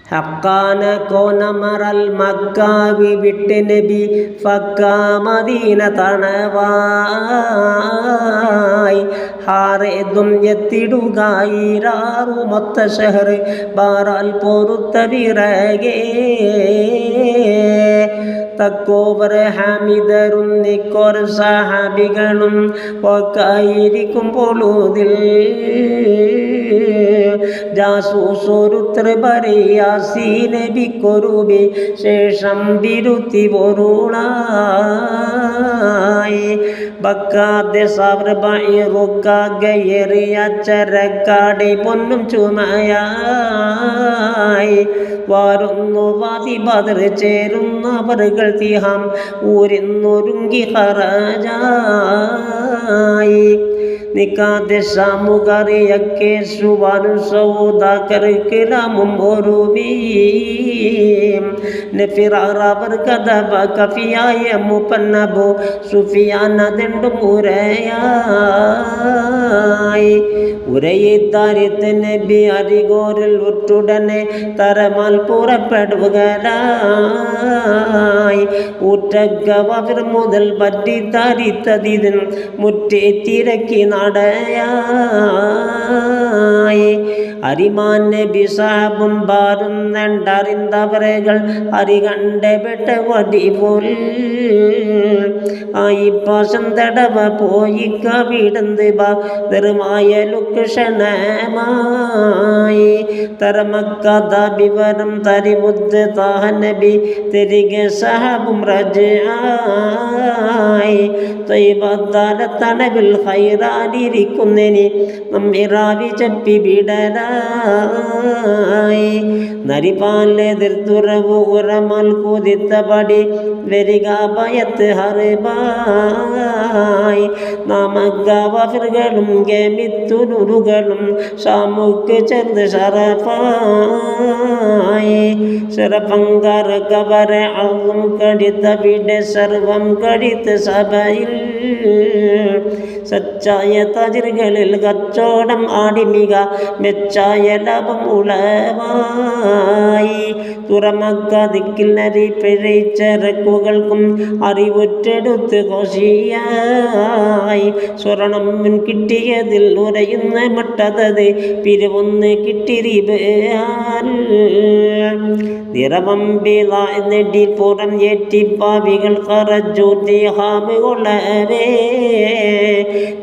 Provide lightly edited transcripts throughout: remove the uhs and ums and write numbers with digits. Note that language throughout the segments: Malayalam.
ഹക്കാന കോനമറൽ മക്കാവി വിട്ട് നബി ഫക്ക മദീന തണവായി ഹാറേതും എത്തിടുകയിരാറു മൊത്ത ഷഹർ ബാറാൽ പൊറുത്ത വിറകേ തക്കോവർ ഹാമിദരും നിക്കോർ സഹാബികളും ഒക്കായിരിക്കും പൊളുതിൽ ജാസൂസൊരുത്തർ ബറിയാസി നബിക്കൊരുബി ശേഷം ബിരുത്തി പൊരുളായി ബക്കാതെ സവർബായി റുക്കാകയേറിയ ചരക്കാടെ പൊന്നും ചുമയായി വാരുന്നു വാതി ബദർ ചേരുന്നവர்கள் തിഹാം ഊരിന്നൊരുങ്ങി ഹറാജായി നിക്കാതെ സാമുകാരിയൊക്കെ സുവാനും സൗദാക്കർക്ക് രാമും ഒരുമീം നഫിറാറവർ കഥവ കഫിയായ മുപ്പന്നബോ സുഫിയാനതെണ്ടും ഉരയായി ഉരയിത്താരിത്ത് നബി അരികോരിൽ ഉറ്റുടനെ തരമാൽ പുറപ്പെടുകയായി ഊറ്റഗവർ മുതൽ പറ്റി താരിത്തതിന് മുറ്റേ തിരക്കി നടയായി അരിമാൻ നബി സാബും ബാരുന്നണ്ടറിന്തവരകൾ അരികണ്ടെ പെട്ട വടിപോൽ ആയി പാസം തടവ പോയി കവിടന്ത് ബദറുമായ ലുക്ഷണമായി തരമക്കഥ വിവരം തരിമുദ്ദ താഹ നബി തിരികെ സഹബും റജായി ത്വയ്ബത്താല തണവിൽ ഹൈറാനിരിക്കുന്നതിന് നമ്മിറാവി ചപ്പി വിടരായി നരിപ്പാലെതിർത്തുറവു ഉറമൽ കുതിത്തപടി വരിക ഭയത്ത് ഹറിബായി നാമഗവഫറുകളും ഗമിത്തുനുറുകളും ഷാമുക്ക് ചേർന്ന് ഷറഫായി ഷറഫങ്കാർ കവരെ അള്ളും കടിത്ത വിട സർവം കടിത്ത് സഭയിൽ സച്ചായ തജിറുകളിൽ കച്ചോടം ആടിമിക മെച്ചായ ലാഭം ഉളവായി തുറമക്ക ദിക്കിൽ നരി പിഴച്ചരക്കുകൾക്കും അറിവുറ്റെടുത്ത് കോശിയായി സ്വർണം കിട്ടിയതിൽ ഉരയുന്ന മട്ടതത് പിരിവൊന്ന് കിട്ടിരിബാൽ നിറവമ്പിള നെടി പുറം ഏറ്റിപ്പാവികൾ കറജൂറ്റി ഹാമുകൊള്ളവേ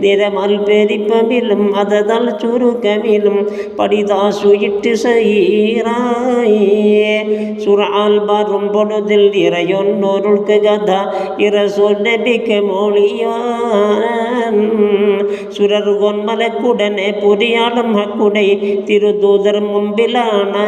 നിരമൽ പെരിപ്പമിലും അതതൽ ചുരുക്കമിലും പടിതാസുയിട്ട് സീറായി സുറാൽ ബാറും പൊടുതിൽ ഇറയൊന്നൊരുൾക്ക് കഥ ഇറസോൽ നബിക്ക് മോളിയാൻ സുരറുകൊൻ മലക്കുടനെ പുരിയാളും ഹക്കുടൈ തിരുദൂതർ മുമ്പിലാണ്